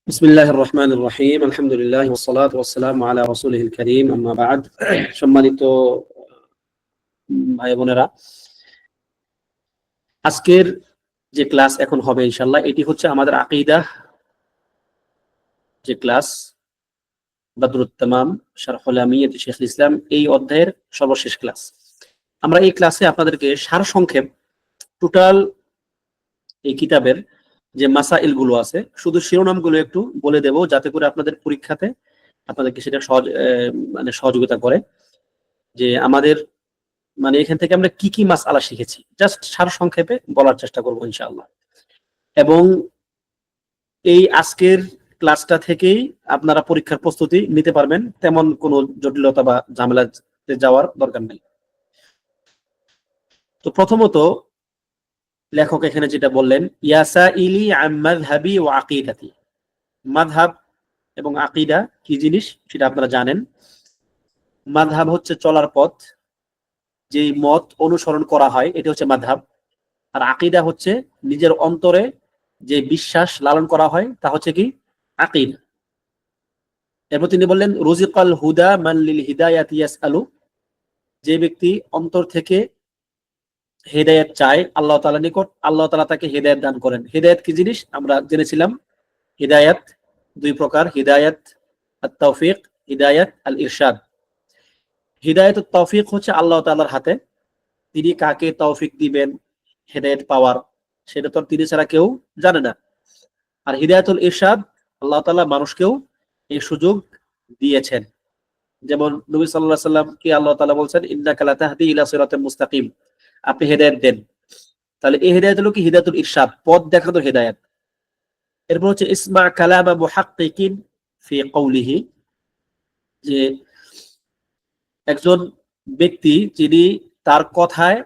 বিসমিল্লাহির রহমানির রহিম আলহামদুলিল্লাহ ওয়াসসালাতু ওয়াসসালামু আলা রাসূলিল কারীম আম্মা বা'দ। সম্মানিত ভাই বোনেরা, আজকের যে ক্লাস এখন হবে ইনশাআল্লাহ এটি হচ্ছে আমাদের আকীদা যে ক্লাস বদরুত তামাম শারহুল আমিয়্যাত শাইখুল ইসলাম এই অধ্যায়ের সর্বশেষ ক্লাস। আমরা এই ক্লাসে আপনাদেরকে সারসংক্ষেপ টোটাল এই কিতাবের যে মাসাইল গুলো আছে শুধু শিরোনামগুলো একটু বলে দেব, যাতে করে আপনাদের পরীক্ষাতে আপনাদেরকে সেটা সহযোগিতা করে যে আমাদের এখান থেকে আমরা কি কি মাসআলা শিখেছি, জাস্ট সারসংক্ষেপে বলার চেষ্টা করবো ইনশাআল্লাহ। এবং এই আজকের ক্লাসটা থেকেই আপনারা পরীক্ষার প্রস্তুতি নিতে পারবেন, তেমন কোনো জটিলতা বা ঝামেলাতে যাওয়ার দরকার নেই। তো প্রথমত লেখক এখানে যেটা বললেন, ইয়াসাইলি আন মাযহাবি ওয়া আকীদাতি। মাযহাব এবং আকীদা কি জিনিস সেটা আপনারা জানেন। মাযহাব হচ্ছে চলার পথ, যেই মত অনুসরণ করা হয় এটা হচ্ছে মাযহাব। আর আকীদা হচ্ছে নিজের অন্তরে যে বিশ্বাস লালন করা হয় তা হচ্ছে কি আকীদা। এরপর তিনি বললেন, রুজিকাল হুদা মান লিল হিদায়াতি ইয়াসআলু। যে ব্যক্তি অন্তর থেকে হেদায়েত চায় আল্লাহ তাআলার নিকট, আল্লাহ তাআলা তাকে হেদায়েত দান করেন। হেদায়েত কি জিনিস আমরা জেনেছিলাম। হিদায়াত দুই প্রকার, হিদায়াত আত-তাওফীক, হিদায়াত আল-ইরশাদ। হিদায়াতুত তাওফীক হচ্ছে আল্লাহ তাআলার হাতে, তিনি কাকে তৌফিক দিবেন হেদায়েত পাওয়ার, সেটা তো তিনি ছাড়া কেউ জানে না। আর হিদায়াতুল ইরশাদ আল্লাহ তাআলা মানুষকেও এই সুযোগ দিয়েছেন। যেমন নবী সাল্লাল্লাহু আলাইহি ওয়াসাল্লাম কে আল্লাহ তাআলা বলছেন, ইন্নাকা লা তাহদি ইলা সিরাতিন মুস্তাকিম, আপনি হেদায়েত দেন। তাহলে এই হেদায়েত হলো কি হিদায়াতুল ইরশাদ, পথ দেখানোর হেদায়েত। এরপর হচ্ছে ইসমা কালামা মুহাক্কিকিন ফি কওলিহি, যে একজন ব্যক্তি যিনি তার কথায়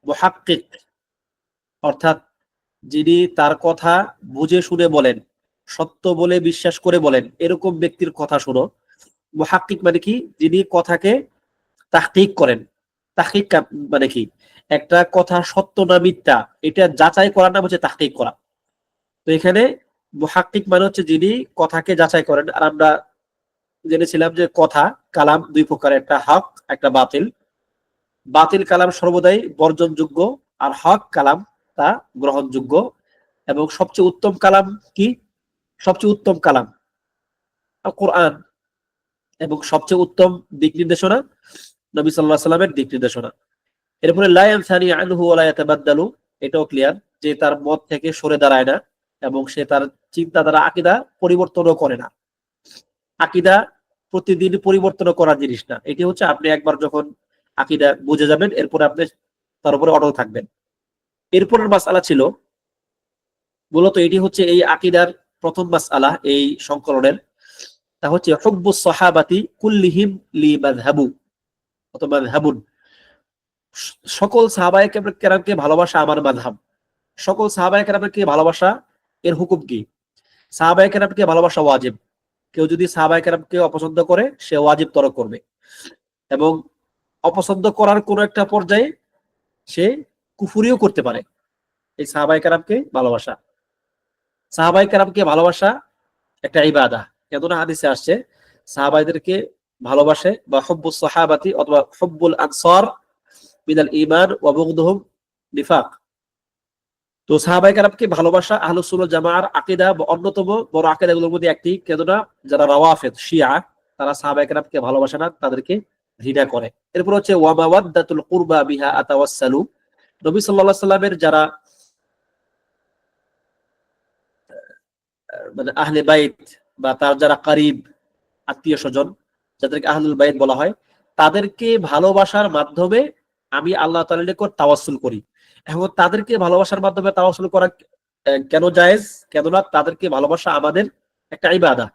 মুহাক্কিক, অর্থাৎ যিনি তার কথা বুঝে শুনে বলেন, সত্য বলে বিশ্বাস করে বলেন, এরকম ব্যক্তির কথা শোনো। মুহাক্কিক মানে কি, যিনি কথাকে তাহকিক করেন। তাহকিক মানে কি, একটা কথা সত্য না মিথ্যা এটা যাচাই করার নাম হচ্ছে তাহকিক করা। তো এখানে মুহাক্কিক মানে হচ্ছে যিনি কথাকে যাচাই করেন। আর আমরা জেনেছিলাম যে কথা কালাম দুই প্রকার, একটা হক একটা বাতিল। বাতিল কালাম সর্বদাই বর্জনযোগ্য, আর হক কালাম তা গ্রহণযোগ্য। এবং সবচেয়ে উত্তম কালাম কি, সবচেয়ে উত্তম কালাম কোরআন, এবং সবচেয়ে উত্তম দিক নির্দেশনা নবী সাল্লাল্লাহু আলাইহি ওয়াসাল্লামের দিক নির্দেশনা। এরপরে লা ইয়ানসানি আনহু ওয়া লা ইয়াতাবাদদালু, এটাও ক্লিয়ার যে তার মত থেকে সরে দাঁড়ায় না এবং সে তার চিন্তা দ্বারা আকীদা পরিবর্তনও করে না। আকীদা প্রতিদিন পরিবর্তন করার জিনিস না। এটি হচ্ছে আপনি একবার যখন আকীদা বুঝে যাবেন এরপরে আপনি তার উপরে অটল থাকবেন। এরপরের মাসআলা ছিল, মূলত এটি হচ্ছে এই আকীদার প্রথম মাসআলা এই সংকলনের, তা হচ্ছে হুব্বুস সাহাবাতি কুল্লিহিম লি মাযহাবু অথবা মাযহাবুন। সকল সাহাবায়ে কেরামকে ভালোবাসা আমার মাযহাব। সকল সাহাবায়ে কেরামকে ভালোবাসা এর হুকুম কি? সাহাবায়ে কেরামকে ভালোবাসা ওয়াজিব। কেউ যদি সাহাবায়ে কেরামকে অপছন্দ করে সে ওয়াজিব তরক করবে, এবং অপছন্দ করার কোন একটা পর্যায়ে সে কুফরিও করতে পারে। এই সাহাবায়ে কেরামকে ভালোবাসা, সাহাবায়ে কেরামকে ভালোবাসা একটা ইবাদা। কেননা হাদিসে আসছে সাহাবাইদেরকে ভালোবাসে, বা হুব্বুস সাহাবাতি অথবা হুব্বুল আনসার মিনাল ঈমান ওয়া বুগদুহুম নিফাক। তো সাহাবায়ে কেরামকে ভালোবাসা আহলুস সুন্নাহ জামাআর আকীদা বা অন্যতম বড় আকীদাগুলোর মধ্যে একটি। কেননা যারা রাওয়াফিদ শিয়া তারা সাহাবায়ে কেরামকে ভালোবাসে না, তাদেরকে ঘৃণা করে। এরপর হচ্ছে ওয়া মাওয়াদ্দাতুল কুরবা বিহা আতাওয়াসসালু, নবী সাল্লাল্লাহু আলাইহি ওয়াসাল্লামের যারা আহলে বাইত বা তার যারা কারিব আত্মীয় স্বজন, যাদেরকে আহলুল বাইত বলা হয়, তাদেরকে ভালোবাসার মাধ্যমে আমি আল্লাহ তাআলার নিকট তাওয়াসসুল করি। এবং তাদেরকে ভালোবাসার মাধ্যমে তাওয়াসসুল করা কেন জায়েজ? কেননা তাদেরকে ভালোবাসা আমাদের একটা ইবাদা।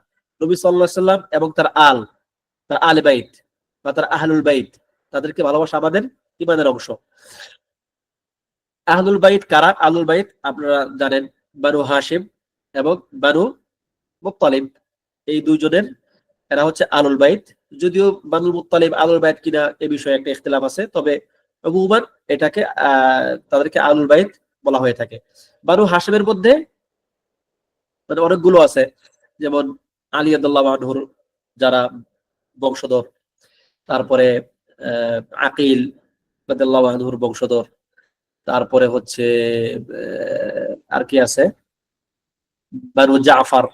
নবী সাল্লাল্লাহু আলাইহি ওয়াসাল্লাম এবং তার আহলে বাইত বা তার আহলুল বাইত, তাদেরকে ভালোবাসা আমাদের ঈমানের অংশ। আহলুল বাইত কারা? আহলুল বাইত আপনারা জানেন বানু হাশিম এবং বানু মুত্তালিব, এই দুইজনের এরা হচ্ছে আহলুল বাইত। যদিও বানুল মুত্তালিব আহলুল বাইত কিনা এ বিষয়ে একটা ইখতিলাফ আছে, তবে উমুমান এটাকে তাদেরকে আহলুল বাইত বলা হয়ে থাকে। বানু হাশিমের মধ্যে অনেকগুলো আছে, যেমন আলী রাদিয়াল্লাহু আনহুর যারা বংশধর, তারপরে আকিল রাদিয়াল্লাহু আনহুর বংশধর, তারপরে হচ্ছে আর কি আছে, বানু জাফর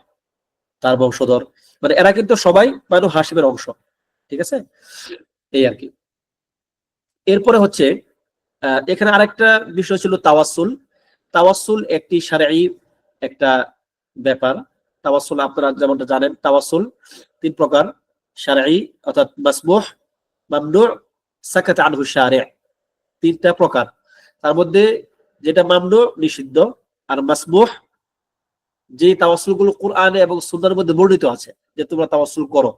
তার বংশধর, মানে এরা কিন্তু সবাই বানু হাশিমের অংশ। ঠিক আছে, এই আর কি। এরপরে হচ্ছে এখানে আরেকটা বিষয় ছিল তাওয়াসসুল। তাওয়াসসুল একটি শারঈ একটা ব্যাপার। তাওয়াসসুল আপনারা যেমনটা জানেন, তাওয়াসসুল তিন প্রকার: শারঈ অর্থাৎ মাসমুহ, মামনু', সাকাত আনহু শারি', তিনটা প্রকার। তার মধ্যে যেটা মামনু' নিষিদ্ধ, আর মাসমুহ যে তাওয়াসসুলগুলো কোরআনে এবং সুন্নাহর মধ্যে বর্ণিত আছে যে তোমরা তাওয়াসসুল করো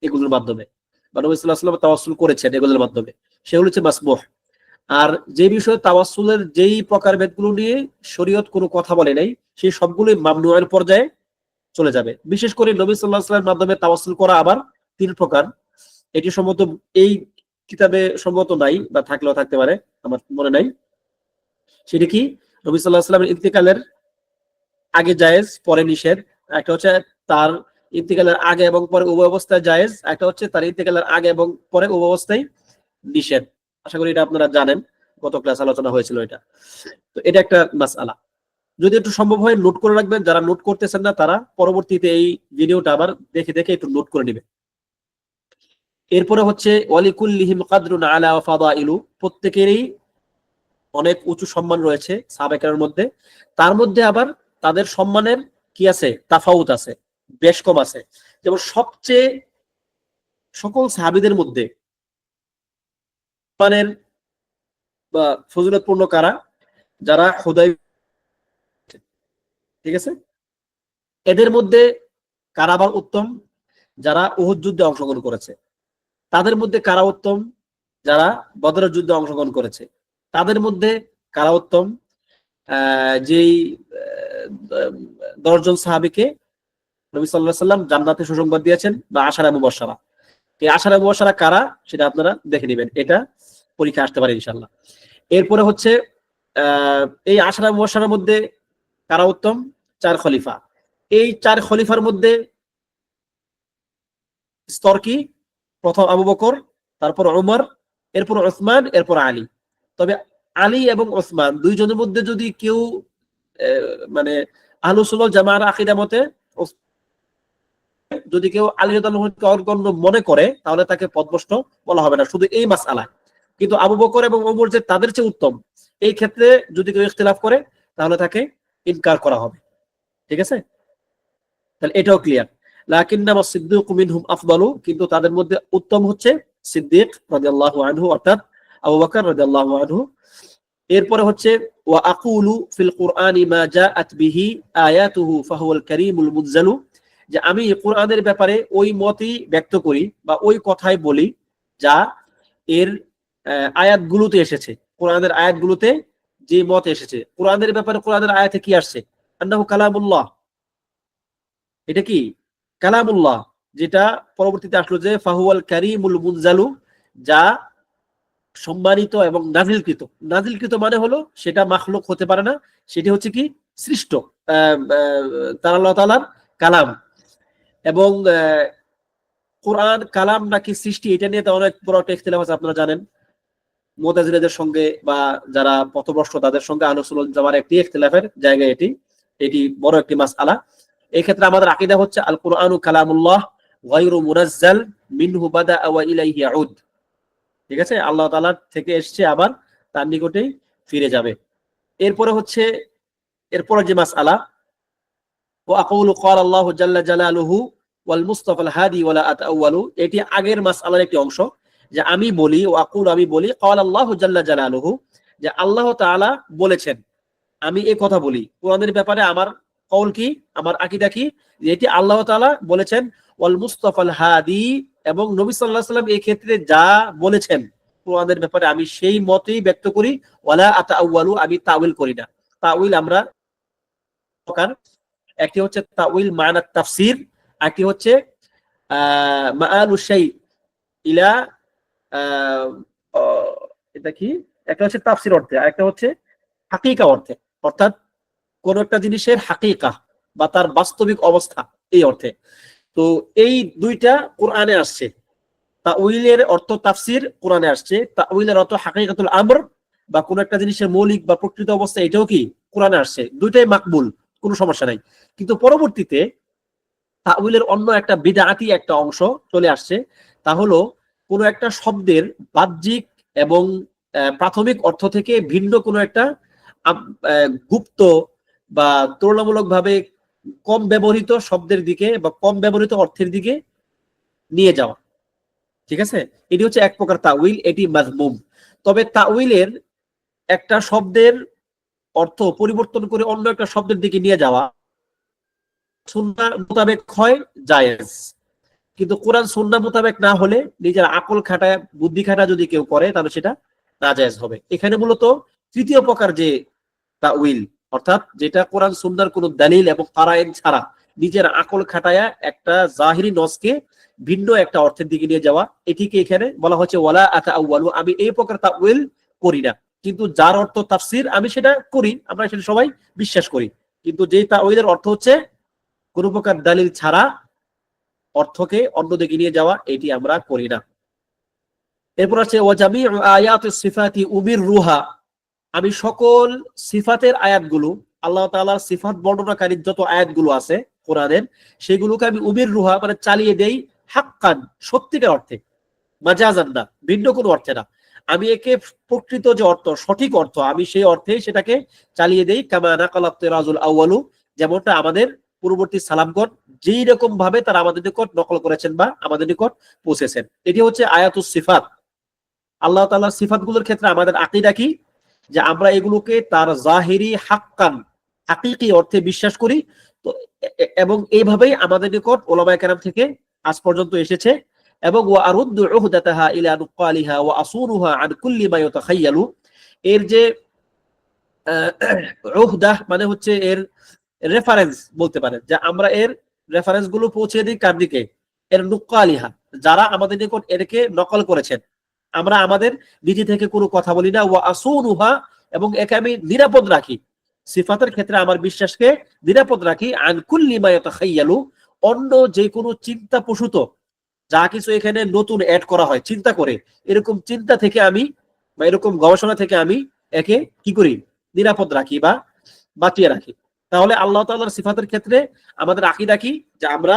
এগুলোর মাধ্যমে, বা নবী সাল্লাল্লাহু আলাইহি ওয়াসাল্লাম তাওয়াসসুল করেছেন এগুলোর মাধ্যমে, সেগুলো হচ্ছে মাসমুহ। আর যে বিষয়ে তাওয়াসসুলের যেই প্রকারভেদগুলো নিয়ে শরীয়ত কোনো কথা বলে নাই, সেই সবগুলোই মামনুয়ের পর্যায়ে চলে যাবে। বিশেষ করে নবী সাল্লাল্লাহু আলাইহি ওয়াসাল্লামের মাধ্যমে তাওয়াসসুল করা আবার তিন প্রকার। এটি সম্ভবত এই কিতাবে সম্ভবত নাই, বা থাকলেও থাকতে পারে, আমার মনে নাই। সেটি কি, নবী সাল্লাল্লাহু আলাইহি ওয়াসাল্লামের ইন্তেকালের আগে জায়েজ, পরে নিষেধ। একটা হচ্ছে তার ইন্তেকালের আগে এবং পরে উভয় অবস্থায় জায়েজ, একটা হচ্ছে তার ইন্তেকালের আগে এবং পরে উভয় অবস্থায় নিষেধ। আশা করি এটা আপনারা জানেন, গত ক্লাস আলোচনা হয়েছিল এটা। তো এটা একটা মাসআলা, যদি একটু সম্ভব হয় নোট করে রাখবেন। যারা নোট করতেছেন না তারা পরবর্তীতে এই ভিডিওটা আবার দেখে দেখে একটু নোট করে নেবেন। এরপরে হচ্ছে ওয়ালিকুল্লিহিম কাদরুন আলা ওয়া ফাদাইলু, প্রত্যেকেরই অনেক উঁচু সম্মান রয়েছে সাহাবায়ে কেরামের মধ্যে। তার মধ্যে আবার তাদের সম্মানের কি আছে, তাফাউত আছে, বেশ কম আছে। যেমন সবচেয়ে সকল সাহাবীদের মধ্যে সম্মানের বা ফজিলতপূর্ণ কারা, যারা হুদায়বিয়া, ঠিক আছে, এদের মধ্যে কারা আবার উত্তম, যারা উহুদ যুদ্ধে অংশগ্রহণ করেছে। তাদের মধ্যে কারা উত্তম, যারা বদরের যুদ্ধে অংশগ্রহণ করেছে। তাদের মধ্যে কারা উত্তম, যেই 10 জন সাহাবীকে নবী সাল্লাল্লাহু আলাইহি ওয়াসাল্লাম জান্নাতে সুসংবাদ দিয়েছেন, বা আশারা মুবাশশারা। এই আশারা মুবাশশারা কারা সেটা আপনারা দেখে নেবেন, এটা পরীক্ষা আসতে পারে ইনশাআল্লাহ। এরপরে হচ্ছে এই আশারা মুবাশশারার মধ্যে কারা উত্তম, 4 খলিফা। এই 4 খলিফার মধ্যে স্তর কি, প্রথম আবু বকর, তারপর ওমর, এরপর ওসমান, এরপর আলী। তবে আলী এবং ওসমান দুইজনের মধ্যে যদি কেউ মানে আহলুস সুন্নাহ ওয়াল জামাআর আকীদা মতে যদি কেউ আলী রাদিয়াল্লাহু আনহুকে অগ্রগণ্য মনে করে, তাহলে তাকে পথভ্রষ্ট বলা হবে না, শুধু এই মাসআলায়। কিন্তু আবু বকর এবং ওমর যে তাদের চেয়ে উত্তম, এই ক্ষেত্রে যদি কেউ ইখতিলাফ করে তাহলে তাকে ইনকার করা হবে। ঠিক আছে, তাহলে এটাও ক্লিয়ার। লাকিন্নামা সিদ্দীকু মিনহুম আফদালু, কিন্তু তাদের মধ্যে উত্তম হচ্ছে সিদ্দিক রাদিয়াল্লাহু আনহু, অর্থাৎ আবু বকর রাদিয়াল্লাহু আনহু। এরপরে হচ্ছে ওয়া আকুলু ফিল কুরআনি মা জাআত বিহি আয়াতুহু ফাহুয়াল কারীমুল মুনজালু, যে আমি কোরআনের ব্যাপারে ওই মতই ব্যক্ত করি বা ওই কথাই বলি যা এর আয়াতগুলোতে এসেছে। কোরআনের আয়াতগুলোতে যে মত এসেছে, কোরআনের ব্যাপারে কোরআনের আয়াতে কি আসছে, আন্নাহু কালামুল্লাহ, এটা কি কালামুল্লাহ, যেটা পরবর্তীতে আসলো যে ফাহুয়াল কারীমুল মুনজালু, যা সম্মানিত এবং নাজিলকৃত। নাজিলকৃত মানে হলো সেটা মাখলুক হতে পারে না, সেটি হচ্ছে কি সৃষ্ট, তার আল্লাহ তাআলার কালাম। এবং কোরআন কালাম নাকি সৃষ্টি, এটা নিয়ে তো অনেক বড় একটা ইখতিলাফ আছে, আপনারা জানেন। মুতাজিলাদের সঙ্গে বা যারা পথভ্রষ্ট তাদের সঙ্গে আহলুস সুন্নাহ ওয়াল জামাআর একটি ইখতিলাফের জায়গা, এটি বড় একটি মাসআলা। এই ক্ষেত্রে আমাদের আকীদা হচ্ছে আল কুরআনু কালামুল্লাহ গায়রু মুনাজ্জাল মিনহু বাদা ওয়া ইলাইহি ইয়াউদ। ঠিক আছে, আল্লাহ তাআলা থেকে এসেছে, আবার তার নিকটেই ফিরে যাবে। এরপরে হচ্ছে এরপরে যে মাসআলা, ওয়া আকুলু ক্বালা আল্লাহু জাল্লা জালালুহু ওয়াল মুস্তাফাল হাদি ওয়ালা আতাওয়ালু, এটি আগের মাসআলার একটি অংশ। যে আমি বলি, ওয়া আকুলু আমি বলি, ক্বালা আল্লাহু জাল্লা জালালুহু, যে আল্লাহ তাআলা বলেছেন। আমি এই কথা বলি কোরআনের ব্যাপারে, আমার কওল কি, আমার আকীদা কি, যে এটি আল্লাহ তাআলা বলেছেন। ওয়াল মুস্তাফাল হাদি, এবং নবী সাল্লাল্লাহু আলাইহি ওয়াসাল্লাম এই ক্ষেত্রে যা বলেছেন কোরআনের ব্যাপারে আমি সেই মতই ব্যক্ত করি। ওয়ালা আতাওয়ালু, আমি তাউইল করি না। তাউইল আমরা প্রকার, একটি হচ্ছে তাউইল মানা তাফসীর, একটি হচ্ছে মাআলুশ শাই ইলা এটা কি, একটা হচ্ছে তাফসীর অর্থে, আর একটা হচ্ছে হাকিকা অর্থে, অর্থাৎ কোন একটা জিনিসের হাকিকা বা তার বাস্তবিক অবস্থা, এই অর্থে। তো এই দুইটা কোরআনে আসছে। তাউইলের অর্থ তাফসির কোরআনে আসছে, তাউইলের অর্থ হাকিকাতুল আমর বা কোন একটা জিনিসের মৌলিক বা প্রকৃত অবস্থা, এটাও কি কোরআনে আসছে। দুইটাই মাকবুল, কোনো সমস্যা নাই। কিন্তু পরবর্তীতে তাউইলের অন্য একটা বিদআতি একটা অংশ চলে আসছে। তা হলো কোন একটা শব্দের বাহ্যিক এবং প্রাথমিক অর্থ থেকে ভিন্ন কোনো একটা গুপ্ত বা তুলনামূলকভাবে কম ব্যবহৃত শব্দের দিকে বা কম ব্যবহৃত অর্থের দিকে নিয়ে যাওয়া। ঠিক আছে, এটি হচ্ছে এক প্রকার তাউইল, এটি মাযমুম। তবে তাউইলের একটা শব্দের অর্থ পরিবর্তন করে অন্য একটা শব্দের দিকে নিয়ে যাওয়া সুন্নাহ মোতাবেক হয় জায়েজ, কিন্তু কোরআন সুন্নাহ মোতাবেক না হলে নিজের আকল খাটায় বুদ্ধি খাটা যদি কেউ করে তাহলে সেটা নাজায়েজ হবে। এখানে মূলত তৃতীয় প্রকার যে তাউইল, অর্থাৎ যেটা কোরআন সুন্নাহর কোনো দলিল এবং কারায়েন ছাড়া নিজের আকল খাটায়া একটা জাহিরি নসকে ভিন্ন একটা অর্থের দিকে নিয়ে যাওয়া, এটিকে এখানে বলা হচ্ছে ওয়ালা আতাআওয়ালু, আমি এই প্রকার তাউইল করি না। কিন্তু যার অর্থ তাফসীর আমি সেটা করি, আমরা সেটা সবাই বিশ্বাস করি। কিন্তু যে তাউইলের অর্থ হচ্ছে কোনো প্রকার দলিল ছাড়া অর্থকে অন্যদিকে নিয়ে যাওয়া, এটি আমরা করি না। এরপর আছে ওয়াজামিউ আয়াতুস সিফাতি উমিররুহা, আমি সকল সিফাতের আয়াতগুলো, আল্লাহ তাআলার সিফাত বর্ণনাকারী যত আয়াতগুলো আছে কোরআনের, সেগুলোকে আমি উমিররুহা মানে চালিয়ে দেই, হাক্কান সত্যিকার অর্থে, মাজাজান না, ভিন্ন কোনো অর্থে না। আমি একে প্রকৃত যে অর্থ, সঠিক অর্থ, আমি সেই অর্থে সেটাকে চালিয়ে দেই। কামা নাকালাত তিরাজুল আউয়ালু, যেমনটা আমাদের পূর্ববর্তী সালামগণ যেই রকম ভাবে তারা আমাদের নিকট নকল করেছেন বা আমাদের নিকট পৌঁছেছেন। এটি হচ্ছে আয়াতুস সিফাত। আল্লাহ তাআলার সিফাতগুলোর ক্ষেত্রে আমাদের আকীদা কি, যে আমরা এগুলোকে তার জাহিরি হাক্কান হাকিকি অর্থে বিশ্বাস করি। তো এবং এইভাবেই আমাদের নিকট উলামায়ে কেরাম থেকে আজ পর্যন্ত এসেছে। এবং ওয়া আরুদ্দু উহদাতাহা ইলা নুকালিহা ওয়া আসুরুহা আন কুল্লি মা ইয়াতাখায়্যালু, এর যে উহদাহ মানে হচ্ছে এর রেফারেন্স বলতে পারেন, যে আমরা এর রেফারেন্স গুলো পৌঁছে দিই কার দিকে, এর নুকালিহা, যারা আমাদের নিকট এরকে নকল করেছেন। আমরা আমাদের নিজে থেকে কোনো কথা বলি না। ওয়া আসুনুহা, এবং একে আমি নিরাপদ রাখি, সিফাতের ক্ষেত্রে আমার বিশ্বাসকে নিরাপদ রাখি, আন কুল্লি মা ইয়াতাখায়্যালু, অন্য যে কোনো চিন্তা প্রসূত যা কিছু এখানে নতুন অ্যাড করা হয় চিন্তা করে, এরকম চিন্তা থেকে আমি বা এরকম গবেষণা থেকে আমি একে কি করি, নিরাপদ রাখি বা বাঁচিয়ে রাখি। তাহলে আল্লাহ তাআলার সিফাতের ক্ষেত্রে আমাদের আকীদা কি, যে আমরা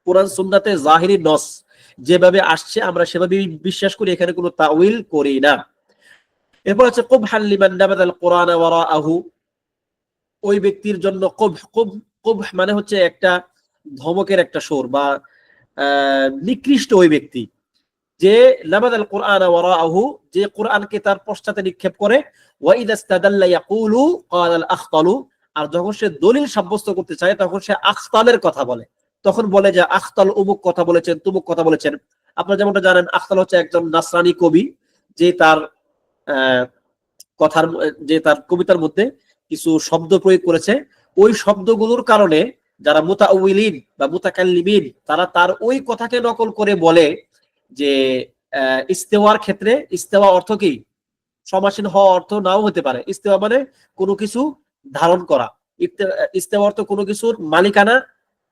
কোরআন সুন্নাতে জাহিরি নস যেভাবে আসছে আমরা সেভাবে বিশ্বাস করি, এখানে কোনো তাউইল করি না। এরপর হচ্ছে কুবহান লিমান নাবাদাল কোরআন ওয়ারাআহু, ওই ব্যক্তির জন্য কুবহ মানে হচ্ছে একটা ধমকের একটা সুর বা নিকৃষ্ট ওই ব্যক্তি, যে নাবাদাল কোরআন ওয়ারাআহু, যে কোরআনকে তার পশ্চাতে নিক্ষেপ করে, ওয়া ইযা ইসতাদাল্লা ইয়াকুলু ক্বালাল আখতালু, আর যখন সে দলিল সাব্যস্ত করতে চায় তখন সে আখতালের কথা বলে, তখন বলে যে আখতাল অমুক কথা বলেছেন, তুমুক কথা বলেছেন। আপনারা যেমনটা জানেন, আখতাল হচ্ছে একজন নাসরানি কবি, যে তার কথার যে তার কবিতার মধ্যে কিছু শব্দ প্রয়োগ করেছে, ওই শব্দগুলোর কারণে যারা মুতাআউইলিন বা মুতাকাল্লিমিন তারা তার ওই কথাকে নকল করে বলে যে ইস্তেওয়ার ক্ষেত্রে, ইস্তেওয়া অর্থ কি, সমাসীন হওয়া অর্থ নাও হতে পারে। ইস্তেওয়া মানে কোনো কিছু ধারণ করা, ইস্তেওয়া অর্থ কোনো কিছুর মালিকানা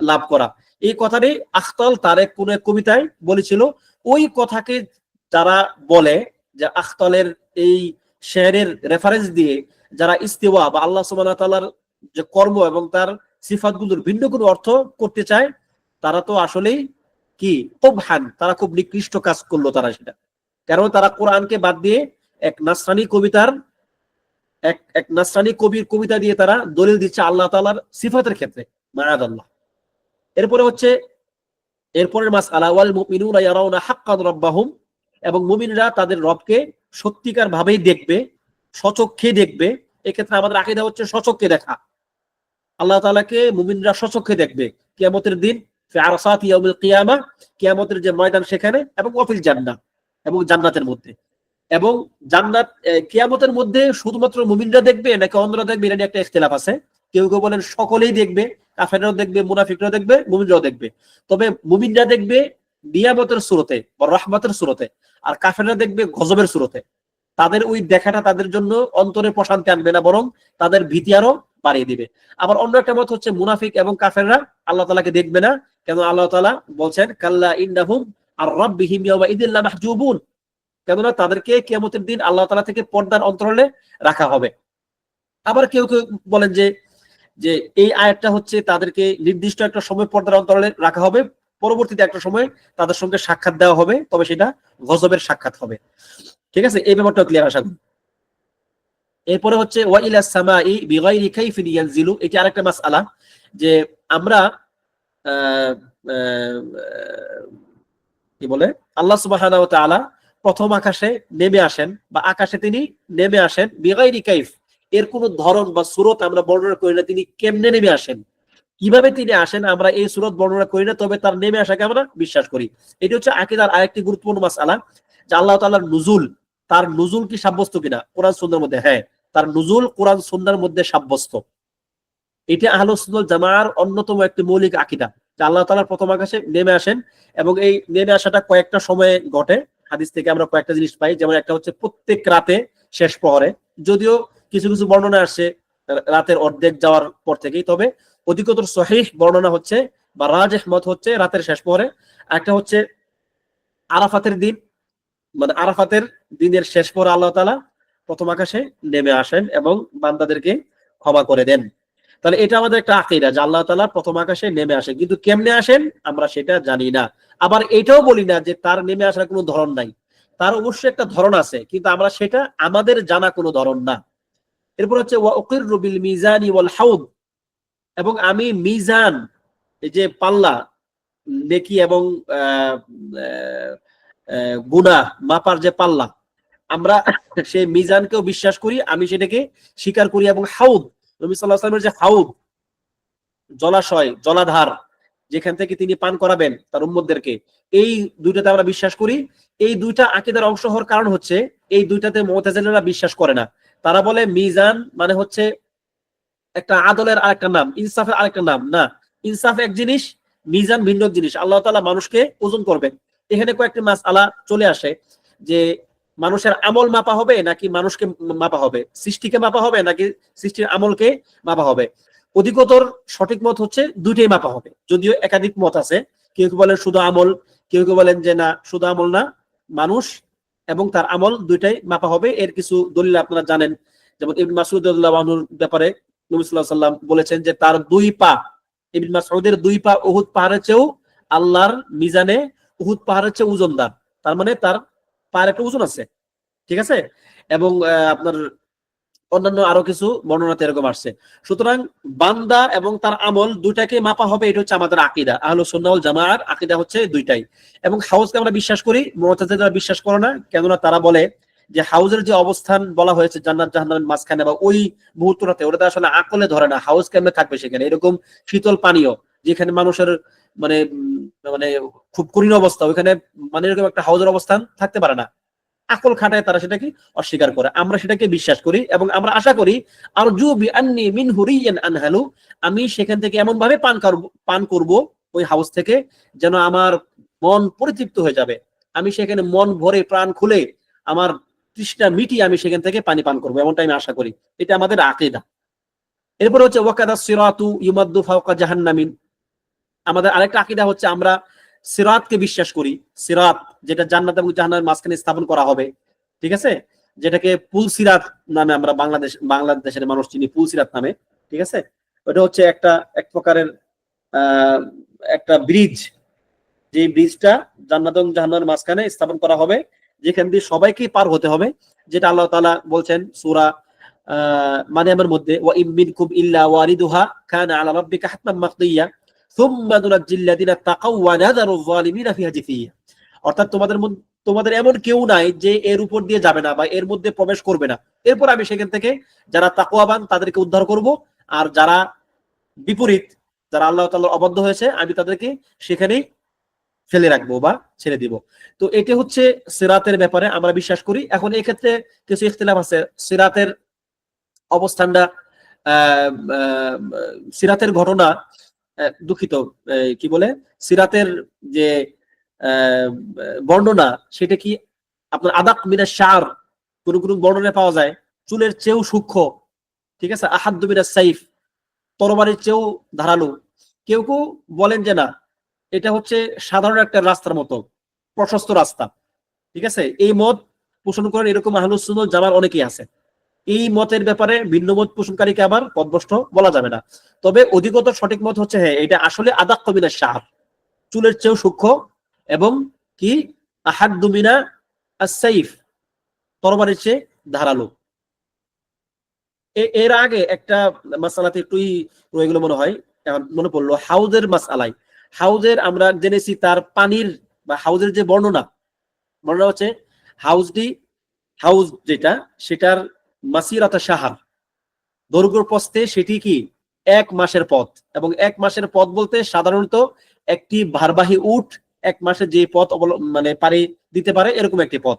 লাভ করা। এই কথাটি আখতাল তার এক কোন এক কবিতায় বলেছিল। ওই কথাকে যারা বলে, যে আখতালের এই শেরের রেফারেন্স দিয়ে যারা ইস্তেওয়া বা আল্লাহ সুবহানাহু ওয়া তাআলার যে কর্ম এবং তার সিফাতগুলোর ভিন্ন কোনো অর্থ করতে চায়, তারা তো আসলেই কি কুবহান, তারা খুব নিকৃষ্ট কাজ করলো তারা সেটা। কারণ তারা কোরআনকে বাদ দিয়ে এক নাসরানি কবিতার এক নাসরানি কবির কবিতা দিয়ে তারা দলিল দিচ্ছে আল্লাহ তাআলার সিফাতের ক্ষেত্রে, মাআদাল্লাহ। এরপরে হচ্ছে এরপরের মাসআলা, ওয়াল মুমিনুনা ইয়ারাউনা হাক্কান রাব্বাহুম, এবং মুমিনরা তাদের রবকে সত্যিকার ভাবেই দেখবে, সচক্ষে দেখবে। এক্ষেত্রে আমাদের আকীদা হচ্ছে সচক্ষে দেখা, আল্লাহ তাআলাকে মুমিনরা সচক্ষে দেখবে কিয়ামতের দিন, ফি আরসাতি ইয়াউমিল কিয়ামাহ, কিয়ামতের যে ময়দান সেখানে, এবং ওয়াফিল জান্নাহ, এবং জান্নাতের মধ্যে। এবং জান্নাত কিয়ামতের মধ্যে শুধুমাত্র মুমিনরা দেখবে নাকি অন্যরা দেখবে, এটা নিয়ে একটা ইখতিলাফ আছে। কেউ কেউ বলেন সকলেই দেখবে, কাফেররাও দেখবে, মুনাফিকরাও দেখবে, মুমিনরাও দেখবে। তবে মুমিনরা দেখবে নিয়ামতের সূরতে বা রহমতের সূরতে, আর কাফেররা দেখবে গজবের সূরতে। তাদের ওই দেখাটা তাদের জন্য অন্তরে প্রশান্তি আনবে না, বরং তাদের ভীতি আরো বাড়িয়ে দিবে। আবার অন্য একটা মত হচ্ছে মুনাফিক এবং কাফেররা আল্লাহ তাআলাকে দেখবে না। কেন আল্লাহ তাআলা বলছেন কাল্লা ইন্নাহুম আর রাব্বিহিম ইয়াওমা ইযিল লামাহজুবুন, কেননা তাদেরকে কিয়ামতের দিন আল্লাহ তাআলা থেকে পর্দার অন্তরালে রাখা হবে। আবার কেউ কেউ বলেন যে যে এই আয়াতটা হচ্ছে তাদেরকে নির্দিষ্ট একটা সময় পর্দার অন্তরালে রাখা হবে, পরবর্তীতে একটা সময় তাদের সঙ্গে সাক্ষাৎ দেওয়া হবে, তবে সেটা গজবের সাক্ষাৎ হবে। ঠিক আছে, এই ব্যাপারটা ক্লিয়ার আশা করি। এরপরে হচ্ছে ওয়া ইলা সামাই বিগাইরি কাইফিন ইয়ানজিলু, এটি আরেকটা মাসআলা যে আমরা আহ, আহ, কি বলে আল্লাহ সুবহানাহু ওয়া তাআলা প্রথম আকাশে নেমে আসেন, বা আকাশে তিনি নেমে আসেন বিগাইরি কাইফ, এর কোন ধরন বা সূরত আমরা বর্ণনা করি না তিনি কেমনে নেমে আসেন, কিভাবে তিনি আসেন আমরা এই সূরত বর্ণনা করি না, তবে তার নেমে আসাকে আমরা বিশ্বাস করি। এটি হচ্ছে আকীদার আরেকটি গুরুত্বপূর্ণ মাসআলা যে আল্লাহ তাআলার নুজুল, তার নুজুল কি সাব্যস্ত কিনা কোরআন সুন্নাহর মধ্যে? হ্যাঁ, তার নুজুল কোরআন সুন্নাহর মধ্যে সাব্যস্ত। এটা আহলুস সুন্নাহ ওয়াল জামাআর অন্যতম একটি মৌলিক আকীদা যে আল্লাহ তাআলা প্রথম আকাশে নেমে আসেন, এবং এই নেমে আসাটা কয়েকটা সময়ে ঘটে। হাদিস থেকে আমরা কয়েকটা জিনিস পাই, যেমন একটা হচ্ছে প্রত্যেক রাতে শেষ প্রহরে, যদিও কিছু কিছু বর্ণনা আসছে রাতের অর্ধেক যাওয়ার পর থেকেই, তবে অধিকতর সহিহ বর্ণনা হচ্ছে বা রাজিহ মত হচ্ছে রাতের শেষ প্রহরে। একটা হচ্ছে আরাফাতের দিন, মানে আরাফাতের দিনের শেষ প্রহরে আল্লাহ তাআলা প্রথম আকাশে নেমে আসেন এবং বান্দাদেরকে ক্ষমা করে দেন। তাহলে এটা আমাদের একটা আকীদা যে আল্লাহ তাআলা প্রথম আকাশে নেমে আসেন, কিন্তু কেমনে আসেন আমরা সেটা জানি না। আবার এটাও বলি না যে তার নেমে আসার কোনো ধরন নাই, তার অবশ্যই একটা ধরন আছে, কিন্তু আমরা সেটা আমাদের জানা কোনো ধরন না। এরপর হচ্ছে ওয়া উকিররু বিল মিজানি ওয়াল হাউদ, এবং আমি মিজান, এই যে পাল্লা, নেকি এবং গুনাহ মাপার যে পাল্লা, আমরা সেই মিজানকেও বিশ্বাস করি, আমি সেটাকে স্বীকার করি। এবং হাউদ, নবী সাল্লাল্লাহু আলাইহি ওয়াসাল্লামের যে হাউদ, জলাশয় জলাধার যেখান থেকে তিনি পান করাবেন তার উম্মতদেরকে, এই দুইটাতে আমরা বিশ্বাস করি। এই দুইটা আকীদার অংশ হওয়ার কারণ হচ্ছে এই দুইটাতে মুতাজিলারা বিশ্বাস করে না। তারা বলে মিজান মানে হচ্ছে একটা আদলের আরেকটা নাম, ইনসাফের আরেকটা নাম। না, ইনসাফ এক জিনিস, মিজান ভিন্ন জিনিস। আল্লাহ তাআলা মানুষকে ওজন করবেন। এখানে কয়েকটি মাসআলা চলে আসে যে মানুষের আমল মাপা হবে নাকি মানুষকে মাপা হবে, সৃষ্টিকে মাপা হবে নাকি সৃষ্টির আমলকে মাপা হবে। অধিকতর সঠিক মত হচ্ছে দুইটাই মাপা হবে, যদিও একাধিক মত আছে। কেউ কেউ বলেন শুধু আমল, কেউ কেউ বলেন যে না শুধু আমল না, মানুষ এবং তার আমল দুইটাই মাপা হবে। এর কিছু দলিল আপনারা জানেন, যেমন ইবনে মাসউদ রাদিয়াল্লাহু আনহুর ব্যাপারে নবী সাল্লাল্লাহু আলাইহি ওয়াসাল্লাম বলেছেন যে তার দুই পা, ইবনে মাসউদের দুই পা উহুদ পাহাড়ের চেয়েও আল্লাহর মিজানে উহুদ পাহাড়ের চেয়ে ওজনদার। তার মানে তার পায়ের একটা ওজন আছে। ঠিক আছে, এবং আপনার অন্যান্য আরো কিছু বর্ণনাতে এরকম আসছে। সুতরাং বান্দা এবং তার আমল দুইটাকে মাপা হবে, এটা হচ্ছে আমাদের আকীদা। আহলুস সুন্নাহ ওয়াল জামাআর আকীদা হচ্ছে দুইটাই। এবং হাউজকে আমরা বিশ্বাস করি, মুতাজিলারা বিশ্বাস করে না। কেননা তারা বলে যে হাউজের যে অবস্থান বলা হয়েছে জান্নাত জাহান্নামের মাঝখানে, বা ওই মুহূর্তটাতে, ওটা আসলে আকলে ধরে না। হাউজ কেমনে থাকবে সেখানে, এরকম শীতল পানীয় যেখানে মানুষের মানে মানে খুব করুণ অবস্থা, ওইখানে মানে এরকম একটা হাউজের অবস্থান থাকতে পারে না। আকল খাটায় তারা সেটাকে অস্বীকার করে, আমরা সেটাকে বিশ্বাস করি এবং আমরা আশা করি আরজু বিআন্নী মিনহু রিয়ান আনহালু, আমি সেখান থেকে এমন ভাবে পান করব ওই হাউস থেকে যেন আমার মন পরিতৃপ্ত হয়ে যাবে। আমি সেখানে মন ভরে প্রাণ খুলে আমার তৃষ্ণা মিটিয়ে আমি সেখান থেকে পানি পান করবো, এমনটাই আমি আশা করি। এটা আমাদের আকীদা। এরপর হচ্ছে ওয়াকাদা সিরাতু ইউমাদ্দু ফাওকা জাহান্নামিন, আমাদের আরেকটা আকীদা হচ্ছে আমরা সিরাতকে বিশ্বাস করি। সিরাত যেটা জান্নাত এবং জাহান্নামের মাঝখানে স্থাপন করা হবে, ঠিক আছে, যেটাকে পুল সিরাত নামে আমরা বাংলাদেশের মানুষ চিনি, পুল সিরাত নামে। ঠিক আছে, ওটা হচ্ছে এক প্রকারের আহ একটা ব্রিজ, যে ব্রিজটা জান্নাত এবং জাহান্নামের মাঝখানে স্থাপন করা হবে, যেখান দিয়ে সবাইকে পার হতে হবে। যেটা আল্লাহ তাআলা বলছেন সূরা মারইয়ামের মধ্যে, ওয়া ইম মিনকুম ইল্লা ওয়ারিদুহা কানা আলা রাব্বিকা হাতমান মাকদিয়া সুম্মা নুনাজ্জিল লাযিনা তাকাউ ওয়া নাযারু যালিমিনা ফিহা জিসিয়া। অর্থাৎ তোমাদের এমন কেউ নাই যে এর উপর দিয়ে যাবে না বা এর মধ্যে প্রবেশ করবে না। এরপর আমি সেখান থেকে যারা তাকওয়াবান তাদেরকে উদ্ধার করব, আর যারা বিপরীত, যারা আল্লাহ তাআলার অবাধ্য হয়েছে, আমি তাদেরকে সেখানেই ফেলে রাখবো বা ছেড়ে দিব। তো এটা হচ্ছে সিরাতের ব্যাপারে আমরা বিশ্বাস করি। এখন এই ক্ষেত্রে কিছু ইখতিলাফ আছে। সিরাতের অবস্থানটা সিরাতের ঘটনা, দুঃখিত, কি বলে সিরাতের যে বর্ণনা, সেটা কি আপনার আদাক মিনাশ শা'r, কোন কোন বর্ণনায় পাওয়া যায় চুলের চেয়েও সূক্ষ্ম। ঠিক আছে, আহাদ্দু মিনাস সাইফ, তরবারির চেয়েও ধারালো। কেউ কেউ বলেন যে না, এটা হচ্ছে সাধারণ একটা রাস্তার মতো, প্রশস্ত রাস্তা, ঠিক আছে। এই মত পোষণ করেন এরকম আহলুস সুন্নাহ ওয়াল জামার অনেকেই আছে। এই মতের ব্যাপারে ভিন্ন মত পোষণকারীকে আবার পথভ্রষ্ট বলা যাবে না। তবে অধিকতর সঠিক মত হচ্ছে হ্যাঁ, এটা আসলে আদাক্কু মিনাশ শাআর, চুলের চেয়েও সূক্ষ্ম, এবং কি আহাদ্দু মিনা আস-সাইফ, তরবারির চেয়ে ধারালো। এর আগে একটা মাসআলাতে একটু এগুলো মনে হয় এখন মনে পড়লো, হাউজের মাসআলায়। হাউজের আমরা জেনেছি তার পানির বা হাউজের যে বর্ণনা হচ্ছে হাউজ যেটা, সেটার মাসিরাতা শাহর, দৈর্ঘ্য প্রস্থে সেটি কি 1 মাসের পথ। এবং 1 মাসের পথ বলতে সাধারণত একটি ভারবাহী উট 1 মাসে যে পথ মানে পাড়ি দিতে পারে এরকম একটি পথ,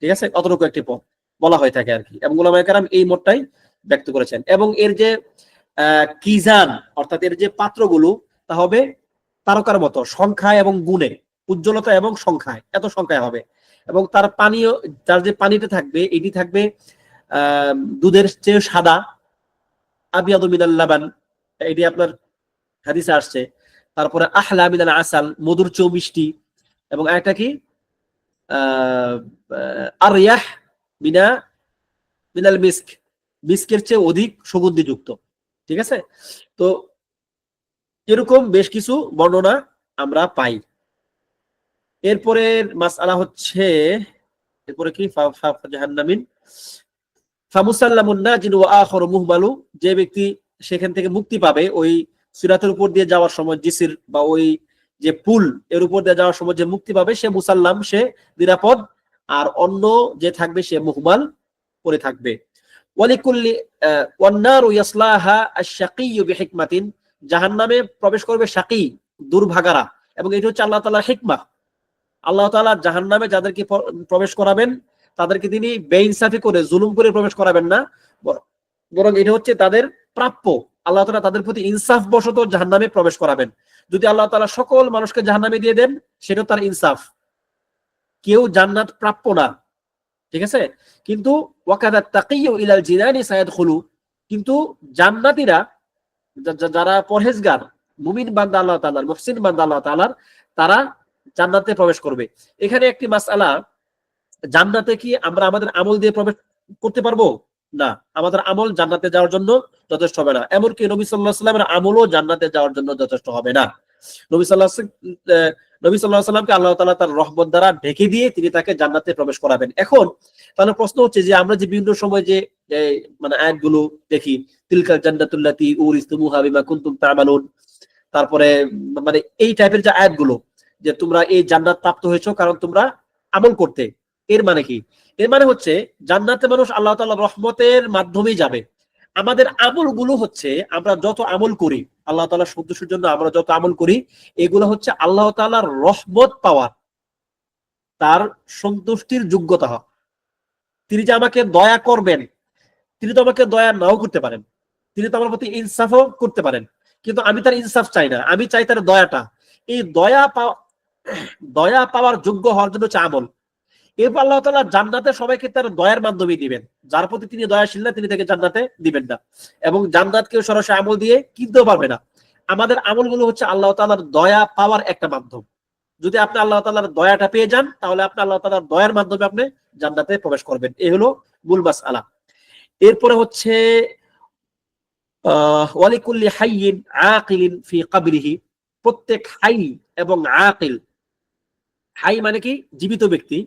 ঠিক আছে, অতটুকু একটি পথ বলা হয়ে থাকে আর কি। এবং উলামায়ে কেরাম এই মতটাই ব্যক্ত করেছেন। এবং এর যে কিজান, অর্থাৎ এর যে পাত্রগুলো, তা হবে তারকার মতো সংখ্যায় এবং গুণে, উজ্জ্বলতা এবং সংখ্যায়, এত সংখ্যায় হবে। এবং তার পানীয়, তার যে পানিটা থাকবে এটি থাকবে দুধের চেয়ে সাদা, আবিয়াদু মিনাল লাবান, এটি আপনার হাদিসে আসছে। তারপরে আহলা মিনাল আসাল, মধুর চেয়েও মিষ্টি। এবং আরেকটা কি আরয়াহ মিনাল মিস্ক, মিস্কের চেয়ে অধিক সুগন্ধিযুক্ত, ঠিক আছে। তো এরকম বেশ কিছু বর্ণনা আমরা পাই। এরপরে মাসআলা হচ্ছে, এরপরে কি জাহান্নামিন ফামুসাল্লামুন নাজিন ওয়া আখারু মুহমালু, যে ব্যক্তি সেখান থেকে মুক্তি পাবে ওই সিরাতের উপর দিয়ে যাওয়ার সময়, জিসির বা ওই যে পুল এর উপর দিয়ে যাওয়ার সময় যে মুক্তি পাবে সে মুসাল্লাম, সে নিরাপদ। আর অন্য যে থাকবে সে মুহমাল করে থাকবে। ওয়ালিকুল্লি ওয়ান্নারু ইয়াসলাহা আশ-শাকিয়্যু বিহিকমাতিন, জাহান্নামে প্রবেশ করবে শাকী, দুর্ভাগারা। এবং এটা হচ্ছে আল্লাহ তাআলার হিকমা। আল্লাহ তাআলা জাহান্নামে যাদেরকে প্রবেশ করাবেন তাদেরকে তিনি বেইনসাফি করে, জুলুম করে প্রবেশ করাবেন না, বরং এটা হচ্ছে তাদের প্রাপ্য। আল্লাহ তাআলা তাদের প্রতি ইনসাফ বশত জাহান্নামে প্রবেশ করাবেন। যদি আল্লাহ তাআলা সকল মানুষকে জাহান্নামে দিয়ে দেন, সেটা তার ইনসাফ, কেউ জান্নাত প্রাপ্য না, ঠিক আছে। কিন্তু ওয়াকাদা তাকিয়্যু ইলাল জিনানি সায়াদখুলু, কিন্তু জান্নাতীরা, যারা পরহেজগার মুমিন বান্দা আল্লাহ তাআলার, মুহসিন বান্দা আল্লাহ তাআলার, তারা জান্নাতে প্রবেশ করবে। এখানে একটি মাসআলা, জান্নাতে কি আমরা আমাদের আমল দিয়ে প্রবেশ করতে পারবো? না, আমাদের আমল জান্নাতে যাওয়ার জন্য যথেষ্ট হবে না। এমনকি নবী সাল্লাল্লাহু আলাইহি ওয়াসাল্লামের আমলও জান্নাতে যাওয়ার জন্য যথেষ্ট হবে না। নবী সাল্লাল্লাহু আলাইহি ওয়াসাল্লামকে আল্লাহ তাআলা তার রহমত দ্বারা ঢেকে দিয়ে তিনি তাকে জান্নাতে প্রবেশ করাবেন। এখন তাহলে প্রশ্ন হচ্ছে যে আমরা যে বিভিন্ন সময় যে মানে আয়াতগুলো দেখি, তিলকাল জান্নাতুল্লাতী উরিসতুমুহা বিমা কুনতুম তা'মালুন, তারপরে মানে এই টাইপের যে আয়াতগুলো, যে তোমরা এই জান্নাত প্রাপ্ত হয়েছো কারণ তোমরা আমল করতে, এর মানে কি? এর মানে হচ্ছে জান্নাতে মানুষ আল্লাহ তাআলার রহমতের মাধ্যমেই যাবে। আমাদের আমলগুলো হচ্ছে, আমরা যত আমল করি আল্লাহ তাআলার সন্তুষ্টির জন্য, আমরা যত আমল করি এগুলো হচ্ছে আল্লাহ তাআলার রহমত পাওয়ার, তার সন্তুষ্টির যোগ্যতা হওয়া। তিনি যে আমাকে দয়া করবেন, তিনি তো আমাকে দয়া নাও করতে পারেন, তিনি তো আমার প্রতি ইনসাফও করতে পারেন, কিন্তু আমি তার ইনসাফ চাই না, আমি চাই তার দয়াটা। এই দয়া পাওয়ার যোগ্য হওয়ার জন্য হচ্ছে আমল। এরপর আল্লাহ তাআলা জান্নাতে সবাইকে তার দয়ার মাধ্যমে দিবেন। যার প্রতি তিনি দয়াশীল না, তিনি তাকে জান্নাতে দিবেন না। এবং জান্নাত কেউ সরাসরি আমল দিয়ে কিনতেও পারবে না। আমাদের আমলগুলো হচ্ছে আল্লাহ তাআলার দয়া পাওয়ার একটা মাধ্যম। যদি আপনি আল্লাহ তাআলার দয়াটা পেয়ে যান, তাহলে আপনি আল্লাহ তাআলার দয়ার মাধ্যমে আপনি জান্নাতে প্রবেশ করবেন। এই হলো মূল মাসআলা। এরপরে হচ্ছে ওয়ালিকুল্লি হাইয়িন আকিলিন ফি কবরিহি, প্রত্যেক হাই এবং আকিল, হাই মানে কি জীবিত ব্যক্তি,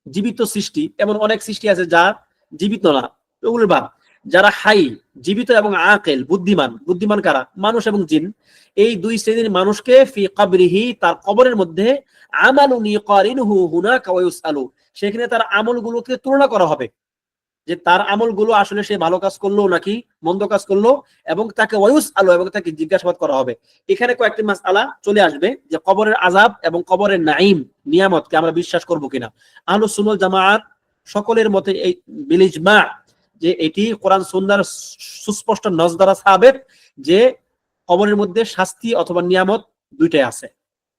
জীবিত সৃষ্টি, এমন অনেক সৃষ্টি আছে যা জীবিত না, ওগুলোর বাদ। যারা হাই, জীবিত এবং আকেল, বুদ্ধিমান, বুদ্ধিমান কারা? মানুষ এবং জিন। এই দুই শ্রেণীর মানুষকে ফি কবরিহি, তার কবরের মধ্যে, আমালুন ইয়াকারিনুহু হুনাকা ওয়া ইউসআলু, সেখানে তার আমলগুলোকে তুলনা করা হবে, যে তার আমলগুলো আসলে সে ভালো কাজ করলো নাকি মন্দ কাজ করলো, এবং তাকে ওয়া ইউসআলু, এবং তাকে জিজ্ঞাসাবাদ করা হবে। এখানে কয়েকটি মাসআলা চলে আসবে, যে কবরের আযাব এবং কবরের নাঈম, নিয়ামতকে আমরা বিশ্বাস করব কিনা। আহলুস সুন্নাহ ওয়াল জামাআত সকলের মতে এই বিল ইজমা, যে এটি কোরআন সুন্নাহর সুস্পষ্ট নস দ্বারা সাবেত, যে কবরের মধ্যে শাস্তি অথবা নিয়ামত দুইটাই আছে।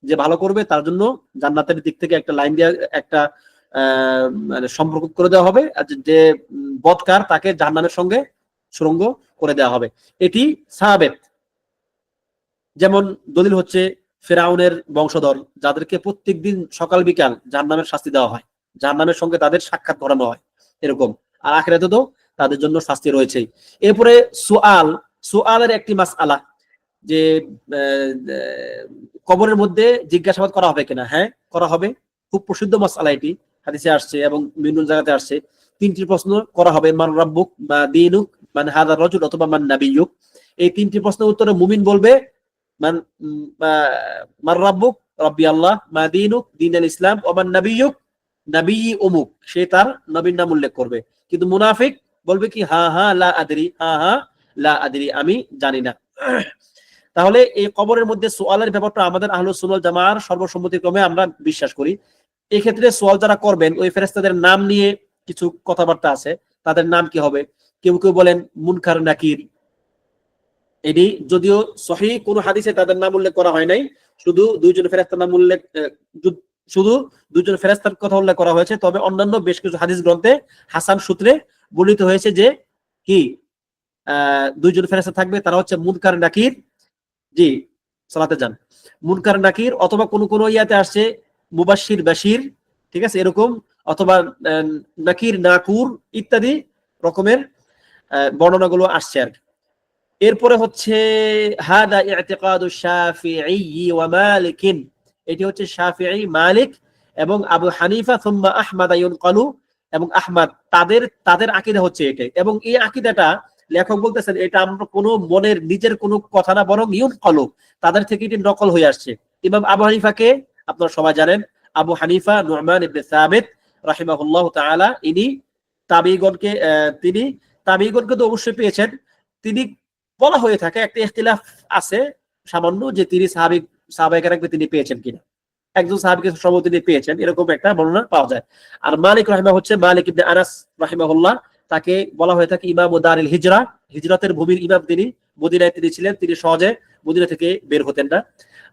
যে ভালো করবে তার জন্য জান্নাতের দিক থেকে একটা লাইন দেওয়া, একটা মানে সম্পর্ক করে দেওয়া হবে, আর যে বদকার তাকে জাহান্নামের সঙ্গে সুরঙ্গ করে দেওয়া হবে। এটি সাবেত। যেমন দলিল হচ্ছে ফেরাউনের বংশধর যাদেরকে প্রত্যেকদিন সকাল বিকাল জাহান্নামের শাস্তি দেওয়া হয়, জাহান্নামের সঙ্গে তাদের সাক্ষাৎ করানো হয় এরকম। আর আখিরাতে তো তাদের জন্য শাস্তি রয়েছেই। এরপরে সুআলের একটি মাসআলা যে কবরের মধ্যে জিজ্ঞাসাবাদ করা হবে কিনা। হ্যাঁ, করা হবে। খুব প্রসিদ্ধ মাসআলা এটি, হাদিসে আসছে এবং বিভিন্ন জায়গাতে আসছে। 3টি প্রশ্ন করা হবে, মান রাব্বুক বা দীনুক মান হাযা রাজুল অথবা মান নাবিয়্যুক। এই 3টি প্রশ্নের উত্তরে মুমিন বলবে মান মান রাব্বুক, রাব্বি আল্লাহ, মা দীনুক, দীন আল ইসলাম, ও মান নাবিয়্যুক, নবী অমুক, সে তার নবীর নাম উল্লেখ করবে। কিন্তু মুনাফিক বলবে কি হা হা লা আদরি, হা হা লা আদরি, আমি জানি না। তাহলে এই কবরের মধ্যে সোয়ালের ব্যাপারটা আমাদের আহলুস সুন্নাহ ওয়াল জামাআর সর্বসম্মতিক্রমে আমরা বিশ্বাস করি। এই ক্ষেত্রে সোয়াল যারা করবেন ওই ফেরেশতাদের নাম নিয়ে কিছু কথাবার্তা আছে। তাদের নাম কি হবে? কেউ কেউ বলেন মুনকার নাকির। এটি যদিও সহিহ কোন হাদিসে তাদের নাম উল্লেখ করা হয় নাই, শুধু দুইজন ফেরেশতার নাম উল্লেখ শুধু দুইজন ফেরেশতার কথা উল্লেখ করা হয়েছে। তবে অন্যান্য বেশ কিছু হাদিস গ্রন্থে হাসান সূত্রে বর্ণিত হয়েছে যে কি দুইজন ফেরেশতা থাকবে, তারা হচ্ছে মুনকার নাকির। জি, সালাতে যান। মুনকার নাকির, অথবা কোন কোন ইয়াতে আসছে মুবাশশির বাশির, ঠিক আছে, এরকম, অথবা নাকির নাকুর ইত্যাদি রকমের বর্ণনাগুলো আসছে আর কি। এরপরে হচ্ছে হাদা ইতিকাদু শাফিঈ ওয়া মালিক, এটি হচ্ছে শাফিঈ, মালিক এবং আবু হানিফা সুম্মা আহমদ ইউনকালু, এবং আহমদ তাদের আকীদা হচ্ছে এটাই। এবং এই আকীদাটা লেখক বলতেছেন এটা আমরা কোনো মনের নিজের কোনো কথা না, বরং ইউনকালু, তাদের থেকে এটি নকল হয়ে আসছে। ইমাম আবু হানিফাকে আপনারা সবাই জানেন, আবু হানিফা নুমান ইবনে সাবিত রাহিমাহুল্লাহ তাআলা, ইনি তিনি তাবিঈগণকে তো অবশ্যই পেয়েছেন। তিনি বলা হয়ে থাকে, একটা ইখতিলাফ আছে সামান্য যে তিনি সাহাবায়ে কেরামকে তিনি পেয়েছেন কিনা, একজন সাহাবীকে সম্ভবত তিনি পেয়েছেন, এরকম একটা বর্ণনা পাওয়া যায়। আর মালিক রাহিমাহুল্লাহ হচ্ছে মালিক ইবনে আনাস রাহিমাহুল্লাহ, তাকে বলা হয়ে থাকে ইমাম দারিল হিজরা, হিজরতের ভূমির ইমাম তিনি, মদিনায় তিনি ছিলেন, তিনি সহজে মদিনা থেকে বের হতেন না।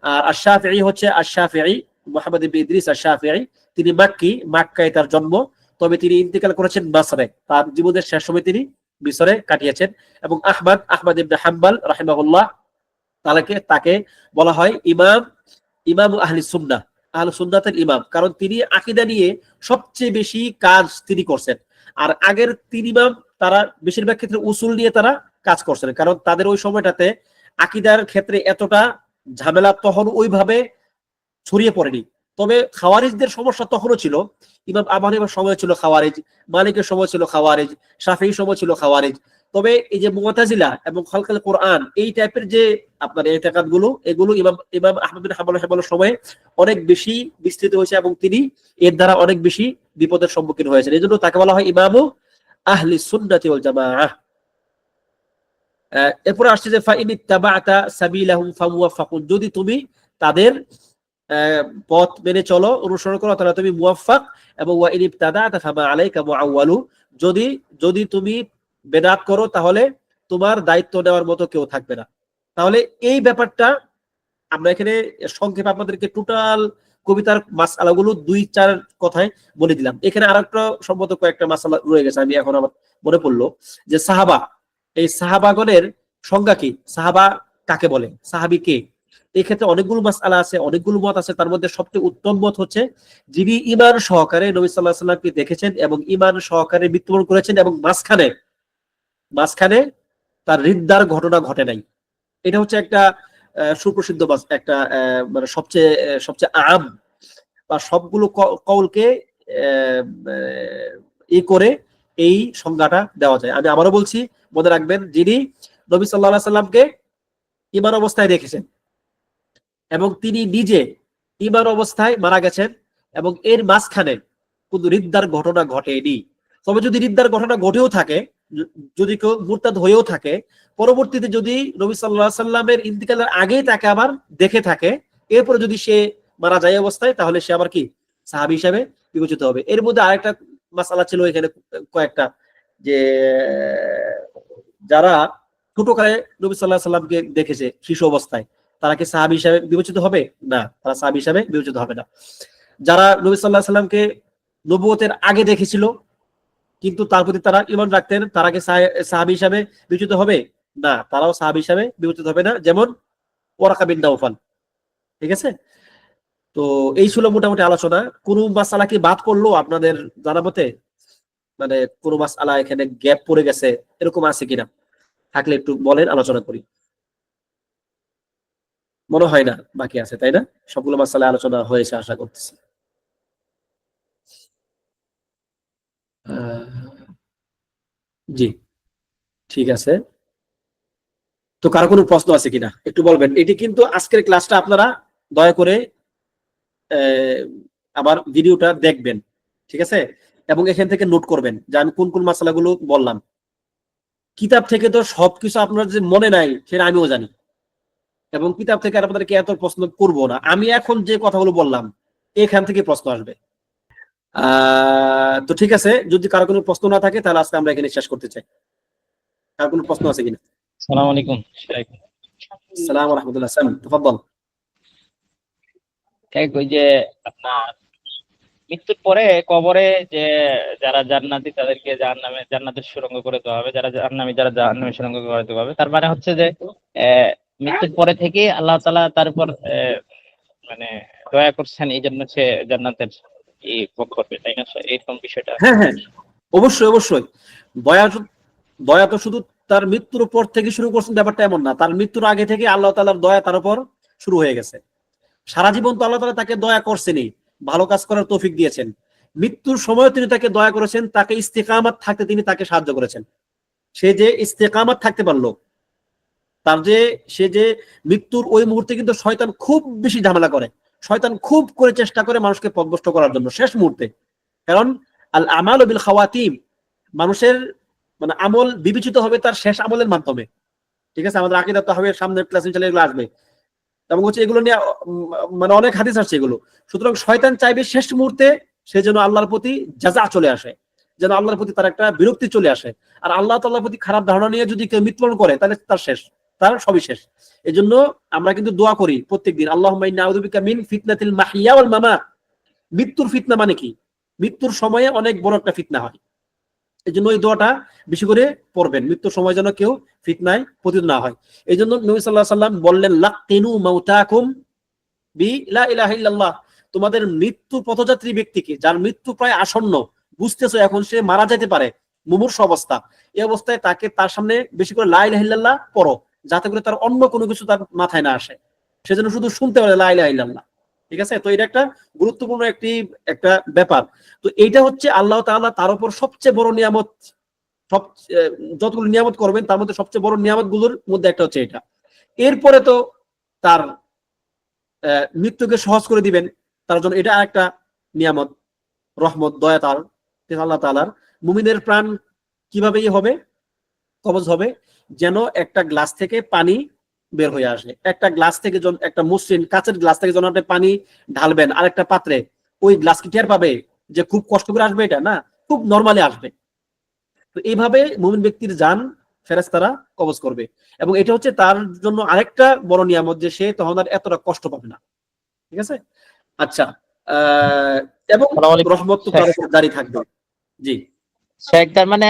আর আশ-শাফিঈ হচ্ছে আশ-শাফিঈ মুহাম্মদ ইবনে ইদ্রিস আশ-শাফিঈ, তিনি মাক্কি, মক্কায় তার জন্ম, তবে তিনি ইন্তেকাল করেছেন মিসরে, তার জীবনের শেষ সময় তিনি মিসরে কাটিয়েছেন। এবং আহমদ ইবনে হাম্বল রাহিমাহুল্লাহ, তাকে বলা হয় ইমাম আহলি সুন্নাহ, আহলে সুন্নাতের ইমাম, কারণ তিনি আকীদা নিয়ে সবচেয়ে বেশি কাজ তিনি করছেন। আর আগের 3 ইমাম তারা বেশিরভাগ ক্ষেত্রে উসুল নিয়ে তারা কাজ করছেন, কারণ তাদের ওই সময়টাতে আকীদার ক্ষেত্রে এতটা ঝামেলা তখন ওইভাবে ছড়িয়ে পড়েনি। তবে খাওয়ারিজদের সমস্যা তখনও ছিল। ইমাম আবু হানিফার সময় ছিল খাওয়ারিজ, মালিকের সময় ছিল খাওয়ারিজ, শাফিঈর সময় ছিল খাওয়ারিজ। তবে এই যে মুতাজিলা এবং খালকাল কোরআন, এই টাইপের যে আপনার ইতিকাদ গুলো, এগুলো ইমাম আহমদ বিন হাম্বলের সময় অনেক বেশি বিস্তৃত হয়েছে এবং তিনি এর দ্বারা অনেক বেশি বিপদের সম্মুখীন হয়েছেন। এই জন্য তাকে বলা হয় ইমামু আহলি সুন্নাতি ওয়াল জামাআহ। এরপরে আসছে যে ফাইন ইত্তাবা'তা সাবিলাহুম ফামুওয়াফাকুন, যদি তুমি তাদের পথ মেনে চলো, অনুসরণ করো, তাহলে তুমি মুওয়াফফাক। এবং ওয়া ইন ইবতাদা'তা ফামা আলাইকা মুআওয়ালু, যদি তুমি বেদাত করো তাহলে তোমার দায়িত্ব নেওয়ার মতো কেউ থাকবে না। তাহলে এই ব্যাপারটা আমরা এখানে সংক্ষেপে আপনাদেরকে টোটাল কবিতার মাসআলাগুলো 2-4 কথায় বলে দিলাম। এখানে আরেকটা সম্ভবত কয়েকটা মাসআলা রয়ে গেছে, আমি এখন আমার মনে পড়লো যে সাহাবা, এই সাহাবাগণের সংজ্ঞা কি, সাহাবা কাকে বলে, সাহাবী কে। এই ক্ষেত্রে অনেকগুলো মাসআলা আছে, অনেকগুলো মত আছে। তার মধ্যে সবচেয়ে উত্তম মত হচ্ছে যিনি ঈমান সহকারে নবী সাল্লাল্লাহু আলাইহি ওয়াসাল্লামকে দেখেছেন এবং ঈমান সহকারে মৃত্যুবরণ করেছেন এবং মাঝখানে তার রিদ্দার ঘটনা ঘটে নাই। এটা হচ্ছে একটা সুপ্রসিদ্ধ একটা মানে সবচেয়ে আম বা সবগুলো কওলকে করে এই সংজ্ঞাটা দেওয়া যায়। আমি আবারও বলছি, মনে রাখবেন, যিনি নবী সাল্লাল্লাহু আলাইহি ওয়াসাল্লামকে ঈমান অবস্থায় দেখেছেন এবং তিনি নিজে ঈমান অবস্থায় মারা গেছেন এবং এর মাঝখানে কোন রিদ্দার ঘটনা ঘটেনি। তবে যদি রিদ্দার ঘটনা ঘটেও থাকে, যদি কেউ মুরতাদ হয়েও থাকে, পরবর্তীতে যদি নবী সাল্লাল্লাহু আলাইহি সাল্লামের ইন্তিকালের আগেই তাকে আবার দেখে থাকে, এরপরে যদি সে মারা যায় অবস্থায়, তাহলে সে আবার কি সাহাবী হিসেবে বিবেচিত হবে। এর মধ্যে আরেকটা মাসআলা ছিল এখানে কয়েকটা, যে যারা ছোটকালে নবী সাল্লাল্লাহু আলাইহি সাল্লামকে দেখেছে শিশু অবস্থায়, তারা কি সাহাবী হিসেবে বিবেচিত হবে? না, তারা সাহাবী হিসেবে বিবেচিত হবে না। যারা নবী সাল্লাল্লাহু আলাইহি সাল্লামকে নবুয়তের আগে দেখেছিল কিন্তু তার প্রতি তারা ঈমান রাখতেন, তারা কি সাহাবী হিসেবে বিবেচিত হবে? না, তারাও সাহাবী হিসেবে বিবেচিত হবে না। যেমন ওয়ারাকা বিন নাওফাল। ঠিক আছে, তো এই ছিল মোটামুটি আলোচনা। কোন মাসআলা কি বাদ পড়লো আপনাদের জানা মতে, মানে কোন মাসআলা এখানে গ্যাপ পড়ে গেছে এরকম আছে কিনা, থাকলে একটু বলেন, আলোচনা করি। মনে হয় না বাকি আছে, তাই না? সবগুলো মাসআলা আলোচনা হয়েছে আশা করতেছি। জি, ঠিক আছে। তো কারো কোনো প্রশ্ন আছে কিনা একটু বলবেন। এটি কিন্তু আজকের ক্লাসটা আপনারা দয়া করে আবার ভিডিওটা দেখবেন, ঠিক আছে, এবং এখান থেকে নোট করবেন যে আমি কোন কোন মাসালাগুলো বললাম। কিতাব থেকে তো সবকিছু আপনার যে মনে নাই সেটা আমিও জানি, এবং কিতাব থেকে আর আপনাদেরকে এত প্রশ্ন করবো না। আমি এখন যে কথাগুলো বললাম এখান থেকে প্রশ্ন আসবে। তো ঠিক আছে, যদি কারো কোনো প্রশ্ন না থাকে তাহলে আজকে আমরা এখানে শেষ করতে চাই। কারো কোনো প্রশ্ন আছে কিনা? আসসালামু আলাইকুম। আসসালামু রাহমাতুল্লাহ, তাফাদ্দাল। ওই যে আপনার মৃত্যুর পরে কবরে যে যারা জান্নাতি তাদেরকে জান্নাতের সুড়ঙ্গ করে দেওয়া হবে, যারা জাহান্নামী যারা জাহান্নামের সুড়ঙ্গ করে দেওয়া হবে। তার মানে হচ্ছে যে মৃত্যুর পরে থেকে আল্লাহ তাআলা তার উপর মানে দয়া করছেন, এই জন্য সে জান্নাতের ভোগ করবে, তাই না? এরকম বিষয়টা। হ্যাঁ হ্যাঁ, অবশ্যই অবশ্যই। দয়া দয়া তো শুধু তার মৃত্যুর পর থেকে শুরু করছেন ব্যাপারটা এমন না, তার মৃত্যুর আগে থেকে আল্লাহ তাআলার দয়া তার উপর শুরু হয়ে গেছে। সারা জীবন তো আল্লাহ তাআলা তাকে দয়া করছেনই, ভালো কাজ করার তৌফিক দিয়েছেন। মৃত্যুর সময় তিনি তাকে দয়া করেছেন, তাকে ইস্তেকামাত থাকতে তিনি তাকে সাহায্য করেছেন। সে যে ইস্তেকামাত থাকতে পারলো, তার যে সে যে মৃত্যুর ওই মুহূর্তে কিন্তু শয়তান খুব বেশি ঝামেলা করে, শয়তান খুব করে চেষ্টা করে মানুষকে পথভ্রষ্ট করার জন্য শেষ মুহূর্তে। কারণ আল আমালু বিল খাওয়াতিম, মানুষের মানে আমল বিবেচিত হবে তার শেষ আমলের মাধ্যমে। ঠিক আছে, আমাদের আকীদা তাহওয়ীদের সামনের ক্লাসে চলে এগুলো আসবে, এবং হচ্ছে এগুলো নিয়ে মানে অনেক হাদিস আসছে এগুলো। সুতরাং শয়তান চাইবে শেষ মুহূর্তে সে যেন আল্লাহর প্রতি জাযা চলে আসে, যেন আল্লাহর প্রতি তার একটা বিরক্তি চলে আসে। আর আল্লাহ তাআলার প্রতি খারাপ ধারণা নিয়ে যদি কেউ মৃত্যুবরণ করে তাহলে তার শেষ, তার সবই শেষ। এই জন্য আমরা কিন্তু দোয়া করি প্রত্যেকদিন, আল্লাহুম্মা ইন্নী আউযু বিকা মিন ফিতনাতিল মাহইয়া ওয়াল মামাত। মৃত্যুর ফিতনা মানে কি? মৃত্যুর সময়ে অনেক বড় একটা ফিতনা হয়, এই জন্য এই দোয়াটা বেশি করে পড়বেন, মৃত্যুর সময় যেন কেউ ফিতনায় পতিত না হয়। এই জন্য নবী সাল্লাল্লাহু আলাইহি সাল্লাম বললেন, লাকিনু মাউতাকুম বি লা ইলাহা ইল্লাল্লাহ। তোমাদের মৃত্যু পথযাত্রী ব্যক্তিকে, যার মৃত্যু প্রায় আসন্ন, বুঝতেছো এখন সে মারা যেতে পারে, মুমূর্ষু অবস্থা, এই অবস্থায় তাকে তার সামনে বেশি করে লা ইলাহা ইল্লাল্লাহ পড়ো, যাতে করে তার অন্য কোনো কিছু তার মাথায় না আসে, সেজন্য শুধু শুনতে পারে লা ইলাহা ইল্লাল্লাহ। ঠিক আছে, তো এটা একটা গুরুত্বপূর্ণ একটা ব্যাপার। তো এইটা হচ্ছে আল্লাহ তাআলা তার উপর সবচেয়ে বড় নিয়ামত। সব যতগুলো নিয়ামত করবেন তার মধ্যে সবচেয়ে বড় নিয়ামত গুলোর মধ্যে একটা হচ্ছে এটা। এরপরে তো তার মৃত্যুকে সহজ করে দিবেন তার জন্য, এটা একটা নিয়ামত, রহমত, দয়া তার আল্লাহ তাআলার। মুমিনের প্রাণ কিভাবে হবে, কবজ হবে, যেন একটা গ্লাস থেকে পানি বের হয়ে আসে। একটা গ্লাস থেকে একটা মসৃণ কাচের গ্লাস থেকে যখন আপনি পানি ঢালবেন আরেকটা পাত্রে, ওই গ্লাস কি টের পাবে যে খুব কষ্ট করে আসবে? এটা না, খুব নরমালি আসবে। তো এইভাবে মুমিন ব্যক্তির জান ফেরেশতারা কবজ করবে, এবং এটা হচ্ছে তার জন্য আরেকটা বড় নিয়ামত যে সে তখন আর এতটা কষ্ট পাবে না। ঠিক আছে, আচ্ছা, এবং আসসালামু আলাইকুম রহমত তো তার উপর জারি থাকবে। জি, শেখ, তার মানে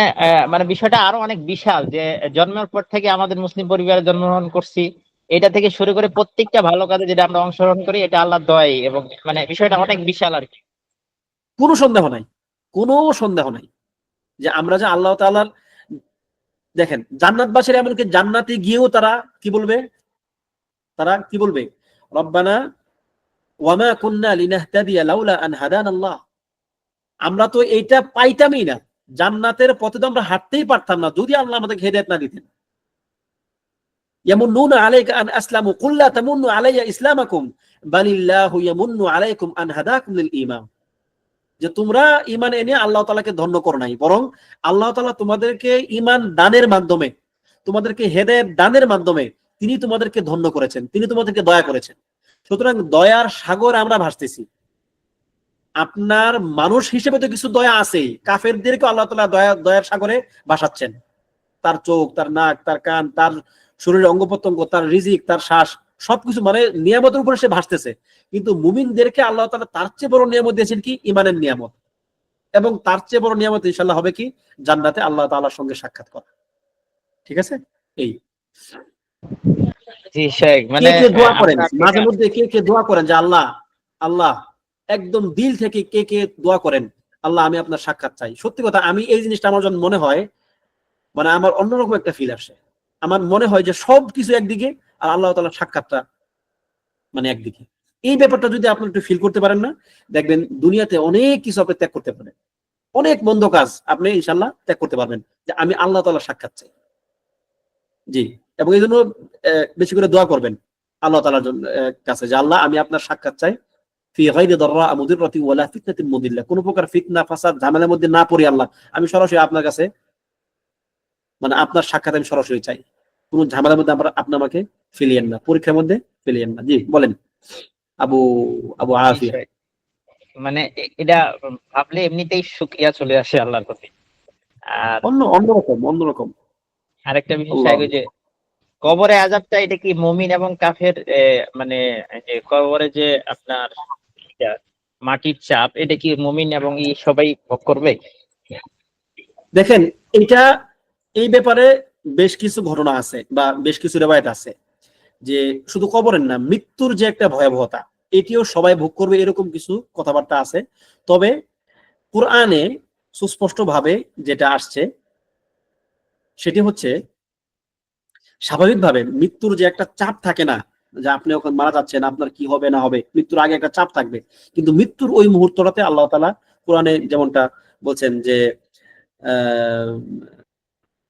মানে বিষয়টা আরো অনেক বিশাল, যে জন্মের পর থেকে আমাদের মুসলিম পরিবারে জন্মগ্রহণ করছি, এটা থেকে শুরু করে প্রত্যেকটা ভালো কাজে যেটা আমরা অংশগ্রহণ করি এটা আল্লাহর দয়াই, এবং মানে বিষয়টা অনেক বিশাল আর কি। কোনো সন্দেহ নাই, কোনো সন্দেহ নাই যে আমরা যে আল্লাহ তাআলার, দেখেন জান্নাতবাসীরা এমনকি জান্নাতে গিয়েও তারা কি বলবে, তারা কি বলবে, রব্বানা ওয়ামা কুন্না লিনাহতাদিয়া লাউলা আন হাদানাল্লাহ। আমরা তো এইটা পাইতামই না, জান্নাতের পথে তো আমরা হাঁটতেই পারতাম না যদি আল্লাহ আমাদেরকে হেদায়েত না দিতেন। ইয়ামুন্নুনা আলাইকা আন আসলামু কুল লা তামুন্নু আলাইয়া ইসলামাকুম বালিল্লাহু ইয়ামুন্নু আলাইকুম আন হাদাকুম লিল ঈমান। যে তোমরা ঈমান এনে আল্লাহ তাআলাকে ধন্য করো নাই, বরং আল্লাহ তাআলা তোমাদেরকে ঈমান দানের মাধ্যমে, তোমাদেরকে হেদায়েত দানের মাধ্যমে তিনি তোমাদেরকে ধন্য করেছেন, তিনি তোমাদেরকে দয়া করেছেন। সুতরাং দয়ার সাগর আমরা ভাসতেছি। আপনার মানুষ হিসেবে তো কিছু দয়া আছেই, কাফেরদেরকে আল্লাহ তাআলা দয়ার সাগরে ভাসাচ্ছেন। তার চোখ, তার নাক, তার কান, তার শরীরের অঙ্গ প্রত্যঙ্গ, তার রিজিক, তার শ্বাস, সবকিছু মানে নিয়ামতের উপরে সে ভাসতেছে। কিন্তু মুমিনদেরকে আল্লাহ তাআলা তার চেয়ে বড় নিয়ামত দিয়েছেন কি? ঈমানের নিয়ামত। এবং তার চেয়ে বড় নিয়ামত ইনশাআল্লাহ হবে কি? জান্নাতে আল্লাহ তাআলার সঙ্গে সাক্ষাৎ করা। ঠিক আছে, এই জি শেখ, কে মানে কে দোয়া করেন আপনার মাঝে এটা মধ্যে, কে কে দোয়া করেন যে আল্লাহ, আল্লাহ, একদম দিল থেকে কে কে দোয়া করেন, আল্লাহ আমি আপনার সাক্ষাৎ চাই। সত্যি কথা, আমি এই জিনিসটা আমার যখন মনে হয়, মানে আমার অন্যরকম একটা ফিল আসে। আমার মনে হয় যে সব কিছু একদিকে আর আল্লাহ তাআলার সাক্ষাৎটা মানে একদিকে। এই ব্যাপারটা যদি আপনি একটু ফিল করতে পারেন না, দেখবেন দুনিয়াতে অনেক কিছু আপনি ত্যাগ করতে পারেন, অনেক মন্দ কাজ আপনি ইনশাল্লাহ ত্যাগ করতে পারবেন, যে আমি আল্লাহ তাআলার সাক্ষাৎ চাই। জি। এবং এই জন্য বেশি করে দোয়া করবেন আল্লাহ তাআলার জন্য, কাছে, যে আল্লাহ আমি আপনার সাক্ষাৎ চাই, ফি গায়রি দাররা মুদিররাতি ওয়ালা ফিতনাতিন মুদিল্লা, কোন প্রকার ফিতনা ফাসাদ ঝামেলার মধ্যে না পড়ি আল্লাহ, আমি সরাসরি আপনার কাছে, মানে আপনার সাক্ষাৎ আমি সরাসরি চাই। কোন ঝামেলার মধ্যে আপনি আমাকে ফেলিয়েন না, পরীক্ষার মধ্যে ফেলিয়েন না। জি বলেন আবু আবু জি আফিয়া। শেখ, মানে এটা ভাবলে এমনিতেই শুকরিয়া চলে আসে আল্লাহর প্রতি। আর অন্যরকম অন্যরকম। আরেকটা বিষয় আল্লাহ। শেখ, ওই যে কবরে আযাবটা, এটা কি মুমিন এবং কাফের মানে এই যে কবরে যে আপনার এটা মাটির চাপ, এটা কি মুমিন এবং সবাই ভোগ করবে? দেখেন, এটা, এই ব্যাপারে বেশ কিছু ঘটনা আছে বা বেশ কিছু রেওয়ায়েত আছে যে শুধু কবরের না, মৃত্যুর যে একটা ভয়াবহতা এটিও সবাই ভোগ করবে, এরকম কিছু কথাবার্তা আছে। তবে কুরআনে সুস্পষ্ট ভাবে যেটা আসছে সেটি হচ্ছে, স্বাভাবিকভাবে মৃত্যুর যে একটা চাপ থাকে না, যে আপনি ওখানে মারা যাচ্ছেন, আপনার কি হবে না হবে, মৃত্যুর আগে একটা চাপ থাকবে। কিন্তু মৃত্যুর ওই মুহূর্তটাতে আল্লাহ তাআলা কোরআনে যেমনটা বলছেন যে আহ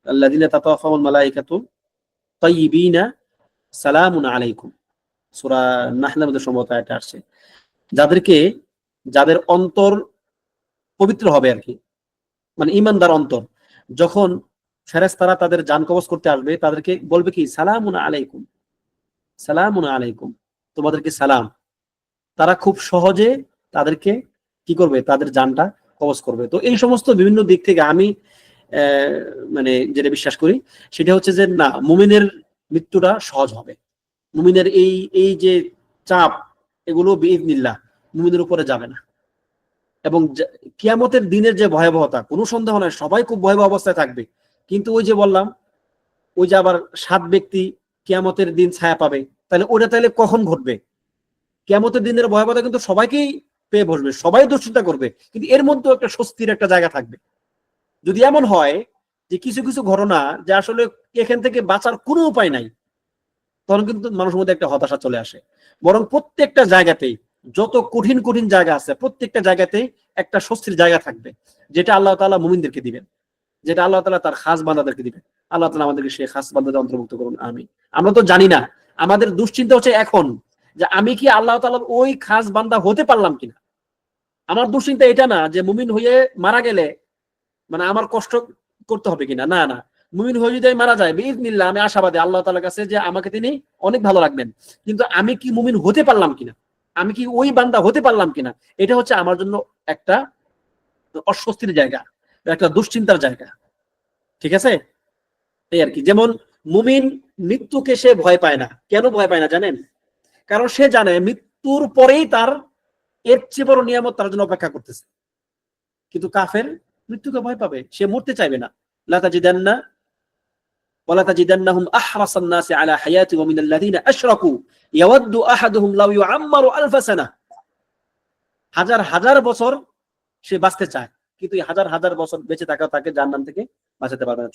আল্লাযীনা তাতাওয়াফাহুল মালায়েকাতু তাইয়্যিবিনা সালামুন আলাইকুম, সূরা নাহলের মধ্যে সম্ভবত এটা আসছে, যাদেরকে, যাদের অন্তর পবিত্র হবে আর কি, মানে ঈমানদার অন্তর, যখন ফেরেশতারা তাদের জান কবজ করতে আসবে তাদেরকে বলবে কি সালামুন আলাইকুম, সালামুন আলাইকুম, তোমাদেরকে সালাম। তারা খুব সহজে তাদেরকে কি করবে, তাদের জানটা কবজ করবে। তো এই সমস্ত বিভিন্ন দিক থেকে আমি আহ, মানে যেটা বিশ্বাস করি সেটা হচ্ছে যে না, মুমিনের মৃত্যুটা সহজ হবে। মুমিনের এই এই যে চাপ, এগুলো বিইজনিল্লাহ মুমিনের উপরে যাবে না। এবং কিয়ামতের দিনের যে ভয়াবহতা, কোনো সন্দেহ নাই সবাই খুব ভয়াবহ অবস্থায় থাকবে। কিন্তু ওই যে বললাম, ওই যে আবার 7 ব্যক্তি কিয়ামতের দিন ছায়া পাবে, তাহলে ওটা তাহলে কখন ঘটবে? কিয়ামতের দিনের ভয়াবহতা কিন্তু সবাইকেই পেয়ে বসবে, সবাই দুশ্চিন্তা করবে, কিন্তু এর মধ্যেও একটা স্বস্তির একটা জায়গা থাকবে। যদি এমন হয় যে কিছু কিছু ঘটনা যে আসলে এখান থেকে বাঁচার কোনো উপায় নাই, তখন কিন্তু মানুষের মধ্যে একটা হতাশা চলে আসে। বরং প্রত্যেকটা জায়গাতেই, যত কঠিন কঠিন জায়গা আছে প্রত্যেকটা জায়গাতেই একটা স্বস্তির জায়গা থাকবে, যেটা আল্লাহ তাআলা মুমিনদেরকে দিবেন, যেটা আল্লাহ তাআলা তার খাস বান্দাদেরকে দিবেন। আল্লাহ তাআলা আমাদেরকে সেই খাস বান্দাদের অন্তর্ভুক্ত করুন, আমিন। আমরা তো জানি না, আমাদের দুশ্চিন্তা হচ্ছে এখন যে আমি কি আল্লাহ তাআলার ওই খাস বান্দা হতে পারলাম কিনা। আমার দুশ্চিন্তা এটা না যে মুমিন হয়ে মারা গেলে মানে আমার কষ্ট করতে হবে কিনা, না না, মুমিন হয়ে যদি আমি মারা যায় বিইজনিল্লাহ, আমি আশাবাদী আল্লাহ তাআলার কাছে যে আমাকে তিনি অনেক ভালো রাখবেন। কিন্তু আমি কি মুমিন হতে পারলাম কিনা, আমি কি ওই বান্দা হতে পারলাম কিনা, এটা হচ্ছে আমার জন্য একটা অস্বস্তির জায়গা, একটা দুশ্চিন্তার জায়গা। ঠিক আছে? এই আর কি। যেমন মুমিন মৃত্যুকে সে ভয় পায় না। কেন ভয় পায় না জানেন? কারণ সে জানে মৃত্যুর পরেই তার এর চেয়ে বড় নিয়ামত তার জন্য অপেক্ষা করতেছে। কিন্তু কাফের মৃত্যুকে ভয় পাবে, সে মরতে চাইবে না। লা তাজিদান্না ওয়ালা তাজিদান্নাহুম আহরাসান নাসি আলা হায়াতি ওয়া মিনাল লাযিনা আশরাকু ইয়াওয়াদ্দু আহাদুহুম লাউ ইউআম্মারু আলফা সানা। হাজার হাজার বছর সে বাঁচতে চায়, কিন্তু এই হাজার হাজার বছর বেঁচে থাকা তাকে জাহান্নাম থেকে বাঁচাতে পারবে না।